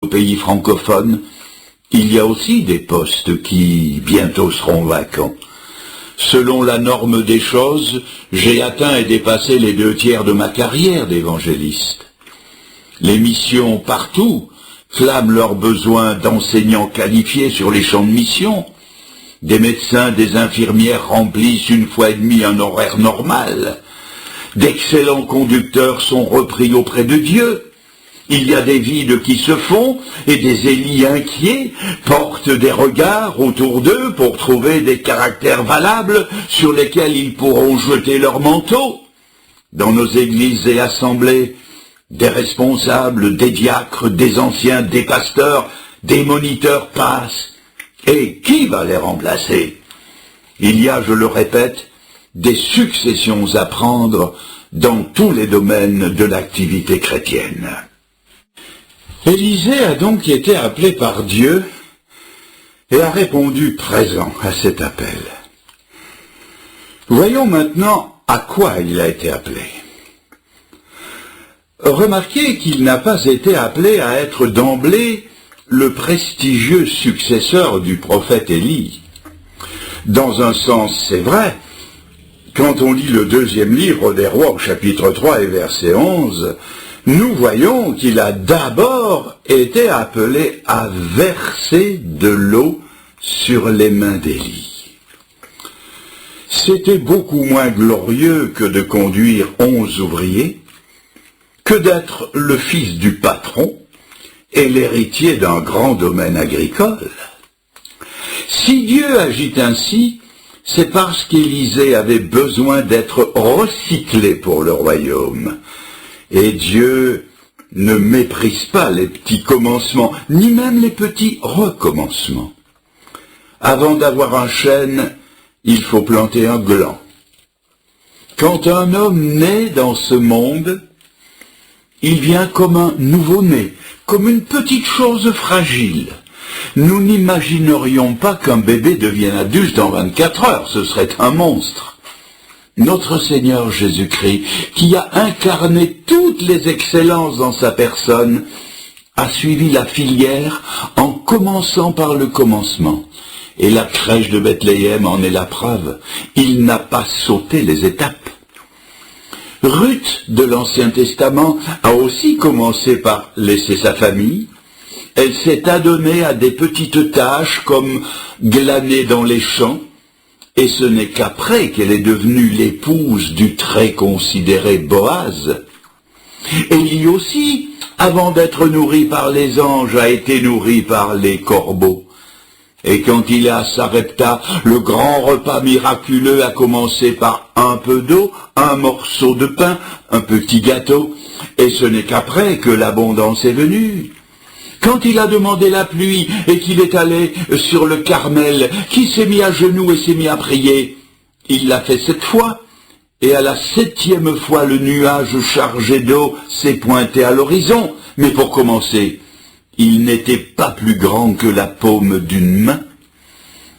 aux pays francophones, il y a aussi des postes qui bientôt seront vacants. Selon la norme des choses, j'ai atteint et dépassé les 2/3 de ma carrière d'évangéliste. Les missions partout clament leurs besoins d'enseignants qualifiés sur les champs de mission. Des médecins, des infirmières remplissent 1,5 fois un horaire normal. D'excellents conducteurs sont repris auprès de Dieu. Il y a des vides qui se font et des Élis inquiets portent des regards autour d'eux pour trouver des caractères valables sur lesquels ils pourront jeter leur manteau. Dans nos églises et assemblées, des responsables, des diacres, des anciens, des pasteurs, des moniteurs passent. Et qui va les remplacer? Il y a, je le répète, des successions à prendre dans tous les domaines de l'activité chrétienne. Élisée a donc été appelé par Dieu et a répondu présent à cet appel. Voyons maintenant à quoi il a été appelé. Remarquez qu'il n'a pas été appelé à être d'emblée le prestigieux successeur du prophète Élie. Dans un sens, c'est vrai. Quand on lit le 2e livre des Rois au chapitre 3 et verset 11, nous voyons qu'il a d'abord été appelé à verser de l'eau sur les mains d'Élie. C'était beaucoup moins glorieux que de conduire 11 ouvriers, que d'être le fils du patron et l'héritier d'un grand domaine agricole. Si Dieu agit ainsi, c'est parce qu'Élisée avait besoin d'être recyclé pour le royaume. Et Dieu ne méprise pas les petits commencements, ni même les petits recommencements. Avant d'avoir un chêne, il faut planter un gland. Quand un homme naît dans ce monde, il vient comme un nouveau-né, comme une petite chose fragile. Nous n'imaginerions pas qu'un bébé devienne adulte en 24 heures, ce serait un monstre. Notre Seigneur Jésus-Christ, qui a incarné toutes les excellences dans sa personne, a suivi la filière en commençant par le commencement. Et la crèche de Bethléem en est la preuve. Il n'a pas sauté les étapes. Ruth de l'Ancien Testament a aussi commencé par laisser sa famille. Elle s'est adonnée à des petites tâches comme glaner dans les champs, et ce n'est qu'après qu'elle est devenue l'épouse du très considéré Boaz. Élie aussi, avant d'être nourri par les anges, a été nourri par les corbeaux. Et quand il est à Sarepta, le grand repas miraculeux a commencé par un peu d'eau, un morceau de pain, un petit gâteau, et ce n'est qu'après que l'abondance est venue. Quand il a demandé la pluie et qu'il est allé sur le Carmel, qui s'est mis à genoux et s'est mis à prier, il l'a fait 7 fois, et à la 7e fois le nuage chargé d'eau s'est pointé à l'horizon. Mais pour commencer, il n'était pas plus grand que la paume d'une main.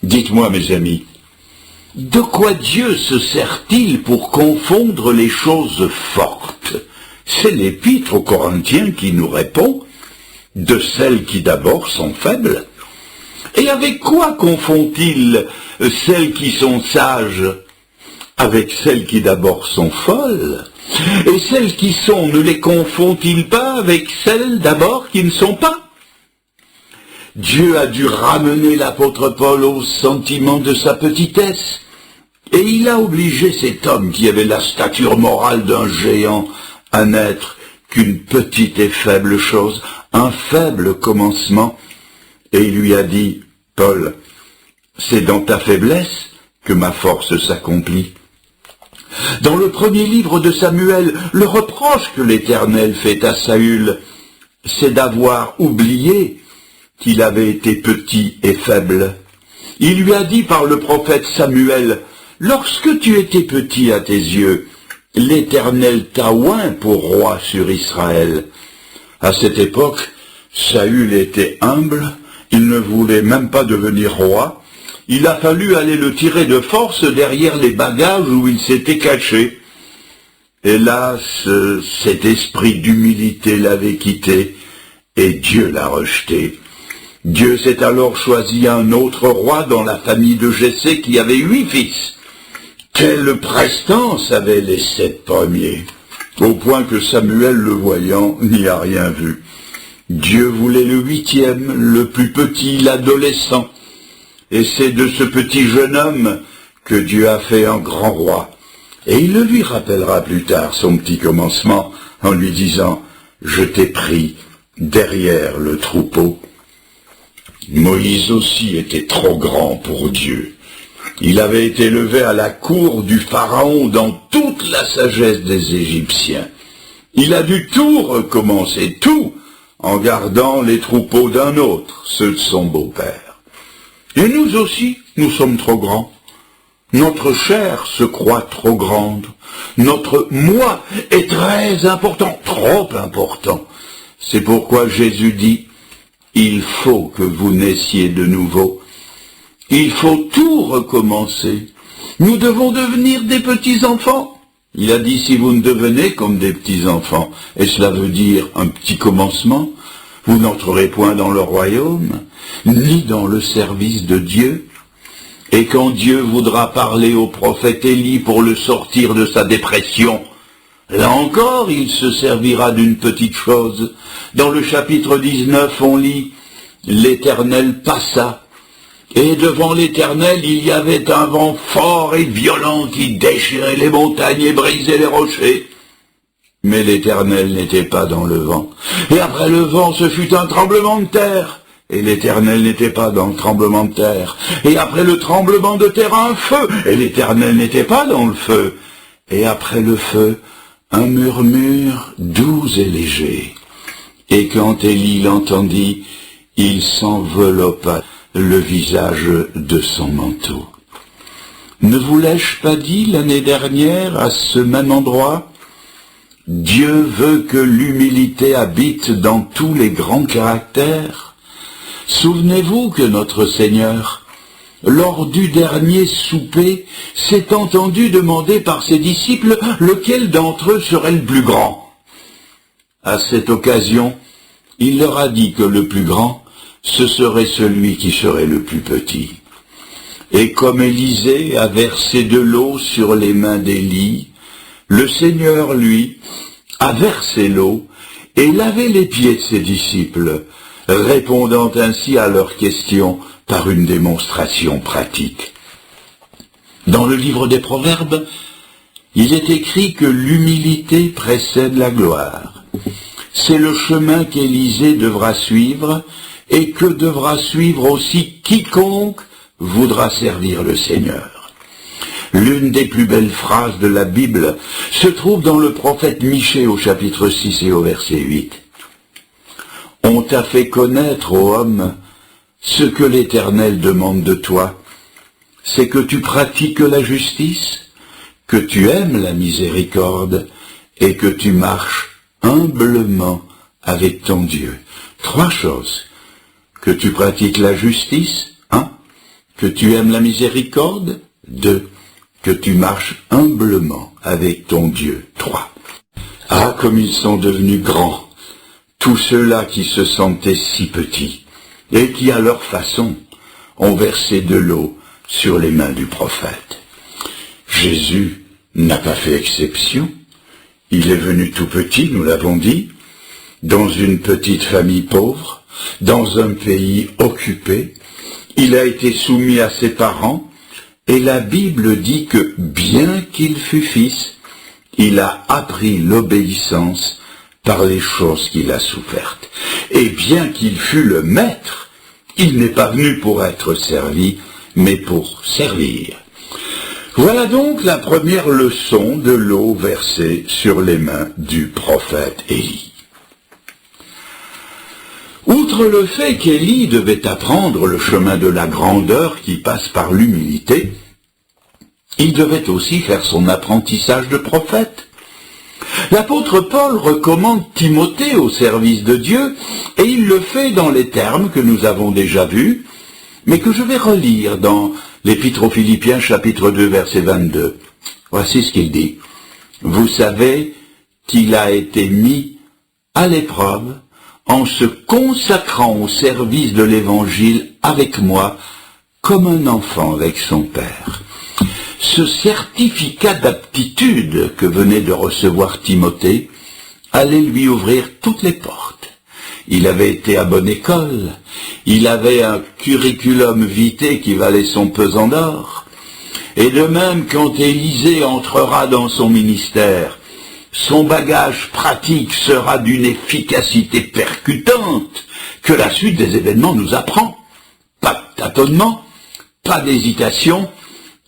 Dites-moi, mes amis, de quoi Dieu se sert-il pour confondre les choses fortes? C'est l'Épître aux Corinthiens qui nous répond, de celles qui d'abord sont faibles. Et avec quoi confond-il celles qui sont sages? Avec celles qui d'abord sont folles? Et celles qui sont, ne les confond-il pas avec celles d'abord qui ne sont pas? Dieu a dû ramener l'apôtre Paul au sentiment de sa petitesse, et il a obligé cet homme qui avait la stature morale d'un géant à n'être qu'une petite et faible chose, un faible commencement, et il lui a dit, « Paul, c'est dans ta faiblesse que ma force s'accomplit. » Dans le premier livre de Samuel, le reproche que l'Éternel fait à Saül, c'est d'avoir oublié qu'il avait été petit et faible. Il lui a dit par le prophète Samuel, « Lorsque tu étais petit à tes yeux, l'Éternel t'a oint pour roi sur Israël. » À cette époque, Saül était humble, il ne voulait même pas devenir roi. Il a fallu aller le tirer de force derrière les bagages où il s'était caché. Hélas, cet esprit d'humilité l'avait quitté, et Dieu l'a rejeté. Dieu s'est alors choisi un autre roi dans la famille de Jessé qui avait 8 fils. Quelle prestance avaient les 7 premiers, au point que Samuel, le voyant, n'y a rien vu. Dieu voulait le 8e, le plus petit, l'adolescent. Et c'est de ce petit jeune homme que Dieu a fait un grand roi. Et il le lui rappellera plus tard, son petit commencement, en lui disant « Je t'ai pris derrière le troupeau ». Moïse aussi était trop grand pour Dieu. Il avait été élevé à la cour du Pharaon dans toute la sagesse des Égyptiens. Il a dû tout recommencer, tout, en gardant les troupeaux d'un autre, ceux de son beau-père. Et nous aussi, nous sommes trop grands. Notre chair se croit trop grande. Notre moi est très important, trop important. C'est pourquoi Jésus dit, il faut que vous naissiez de nouveau. Il faut tout recommencer. Nous devons devenir des petits-enfants. Il a dit, si vous ne devenez comme des petits-enfants, et cela veut dire un petit commencement, vous n'entrerez point dans le royaume, ni dans le service de Dieu. Et quand Dieu voudra parler au prophète Élie pour le sortir de sa dépression, là encore, il se servira d'une petite chose. Dans le chapitre 19, on lit « L'Éternel passa, et devant l'Éternel, il y avait un vent fort et violent qui déchirait les montagnes et brisait les rochers. Mais l'Éternel n'était pas dans le vent. Et après le vent, ce fut un tremblement de terre. Et l'Éternel n'était pas dans le tremblement de terre. Et après le tremblement de terre, un feu. Et l'Éternel n'était pas dans le feu. Et après le feu, un murmure doux et léger. Et quand Élie l'entendit, il s'enveloppa le visage de son manteau. Ne vous l'ai-je pas dit l'année dernière à ce même endroit ? Dieu veut que l'humilité habite dans tous les grands caractères. Souvenez-vous que notre Seigneur, lors du dernier souper, s'est entendu demander par ses disciples lequel d'entre eux serait le plus grand. À cette occasion, il leur a dit que le plus grand, ce serait celui qui serait le plus petit. Et comme Élisée a versé de l'eau sur les mains d'Élie, le Seigneur, lui, a versé l'eau et lavé les pieds de ses disciples, répondant ainsi à leurs questions par une démonstration pratique. Dans le livre des Proverbes, il est écrit que l'humilité précède la gloire. C'est le chemin qu'Élisée devra suivre et que devra suivre aussi quiconque voudra servir le Seigneur. L'une des plus belles phrases de la Bible se trouve dans le prophète Michée au chapitre 6 et au verset 8. « On t'a fait connaître, ô homme, ce que l'Éternel demande de toi, c'est que tu pratiques la justice, que tu aimes la miséricorde et que tu marches humblement avec ton Dieu. » 3 choses. Que tu pratiques la justice, 1. Que tu aimes la miséricorde, 2. Que tu marches humblement avec ton Dieu, 3. Ah, comme ils sont devenus grands, tous ceux-là qui se sentaient si petits, et qui, à leur façon, ont versé de l'eau sur les mains du prophète. Jésus n'a pas fait exception. Il est venu tout petit, nous l'avons dit, dans une petite famille pauvre, dans un pays occupé. Il a été soumis à ses parents, et la Bible dit que, bien qu'il fût fils, il a appris l'obéissance par les choses qu'il a souffertes. Et bien qu'il fût le maître, il n'est pas venu pour être servi, mais pour servir. Voilà donc la première leçon de l'eau versée sur les mains du prophète Élie. Outre le fait qu'Élie devait apprendre le chemin de la grandeur qui passe par l'humilité, il devait aussi faire son apprentissage de prophète. L'apôtre Paul recommande Timothée au service de Dieu, et il le fait dans les termes que nous avons déjà vus, mais que je vais relire dans l'Épître aux Philippiens, chapitre 2, verset 22. Voici ce qu'il dit. « Vous savez qu'il a été mis à l'épreuve en se consacrant au service de l'Évangile avec moi, comme un enfant avec son père. Ce certificat d'aptitude que venait de recevoir Timothée allait lui ouvrir toutes les portes. Il avait été à bonne école, il avait un curriculum vitae qui valait son pesant d'or, et de même quand Élisée entrera dans son ministère, son bagage pratique sera d'une efficacité percutante que la suite des événements nous apprend. Pas de tâtonnement, pas d'hésitation,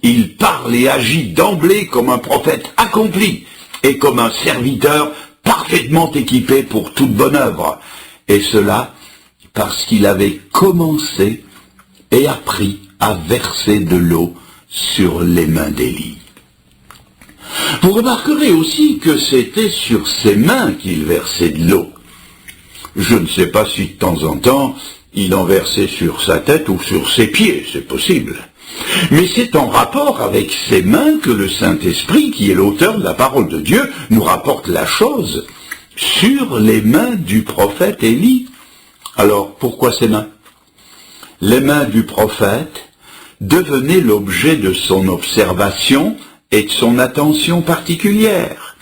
il parle et agit d'emblée comme un prophète accompli et comme un serviteur parfaitement équipé pour toute bonne œuvre. Et cela parce qu'il avait commencé et appris à verser de l'eau sur les mains d'Élie. Vous remarquerez aussi que c'était sur ses mains qu'il versait de l'eau. Je ne sais pas si de temps en temps il en versait sur sa tête ou sur ses pieds, c'est possible. Mais c'est en rapport avec ses mains que le Saint-Esprit, qui est l'auteur de la parole de Dieu, nous rapporte la chose sur les mains du prophète Élie. Alors, pourquoi ses mains? Les mains du prophète devenaient l'objet de son observation et de son attention particulière.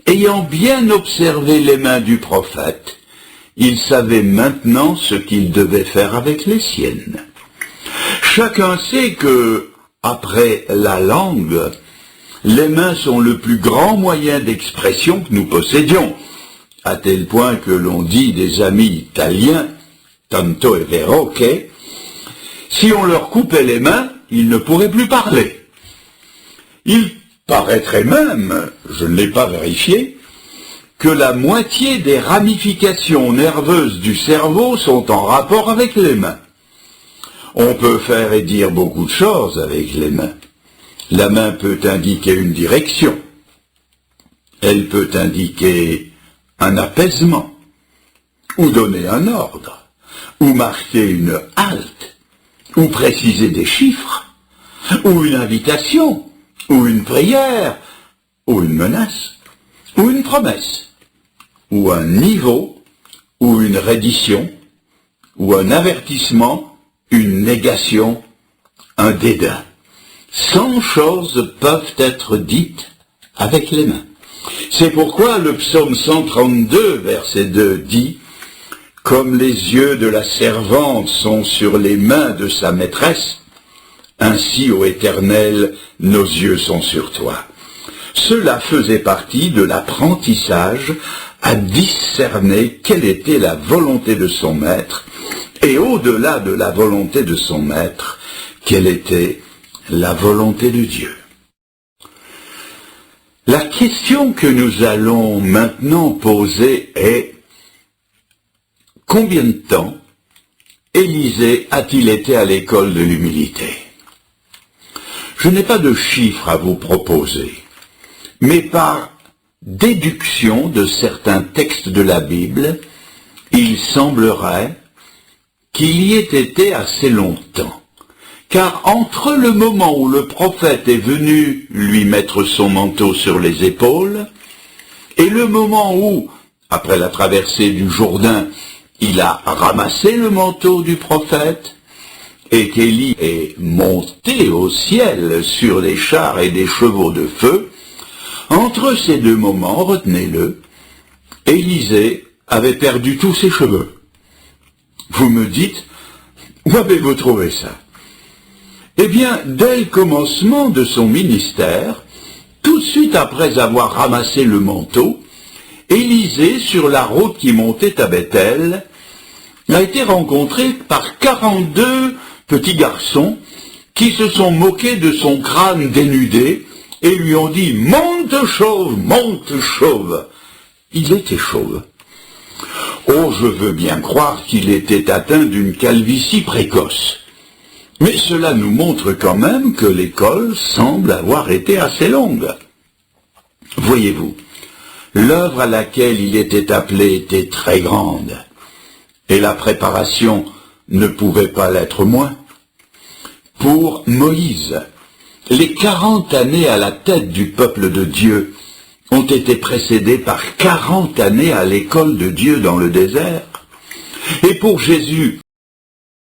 Ayant bien observé les mains du prophète, il savait maintenant ce qu'il devait faire avec les siennes. Chacun sait que, après la langue, les mains sont le plus grand moyen d'expression que nous possédions, à tel point que l'on dit des amis italiens, tanto è vero che, si on leur coupait les mains, ils ne pourraient plus parler. Il paraîtrait même, je ne l'ai pas vérifié, que la moitié des ramifications nerveuses du cerveau sont en rapport avec les mains. On peut faire et dire beaucoup de choses avec les mains. La main peut indiquer une direction. Elle peut indiquer un apaisement, ou donner un ordre, ou marquer une halte, ou préciser des chiffres, ou une invitation, ou une prière, ou une menace, ou une promesse, ou un niveau, ou une reddition, ou un avertissement, une négation, un dédain. 100 choses peuvent être dites avec les mains. C'est pourquoi le psaume 132, verset 2 dit « Comme les yeux de la servante sont sur les mains de sa maîtresse, ainsi, ô Éternel, nos yeux sont sur toi. » Cela faisait partie de l'apprentissage à discerner quelle était la volonté de son maître, et au-delà de la volonté de son maître, quelle était la volonté de Dieu. La question que nous allons maintenant poser est: combien de temps Élisée a-t-il été à l'école de l'humilité? Je n'ai pas de chiffres à vous proposer, mais par déduction de certains textes de la Bible, il semblerait qu'il y ait été assez longtemps. Car entre le moment où le prophète est venu lui mettre son manteau sur les épaules, et le moment où, après la traversée du Jourdain, il a ramassé le manteau du prophète, et qu'Élie est monté au ciel sur des chars et des chevaux de feu, entre ces deux moments, retenez-le, Élisée avait perdu tous ses cheveux. Vous me dites, où avez-vous trouvé ça? Eh bien, dès le commencement de son ministère, tout de suite après avoir ramassé le manteau, Élisée, sur la route qui montait à Bethel, a été rencontré par 42 petits garçons qui se sont moqués de son crâne dénudé et lui ont dit « Monte chauve, monte chauve !» Il était chauve. Oh, je veux bien croire qu'il était atteint d'une calvitie précoce. Mais cela nous montre quand même que l'école semble avoir été assez longue. Voyez-vous, l'œuvre à laquelle il était appelé était très grande, et la préparation ne pouvait pas l'être moins. Pour Moïse, les 40 années à la tête du peuple de Dieu ont été précédées par 40 années à l'école de Dieu dans le désert. Et pour Jésus,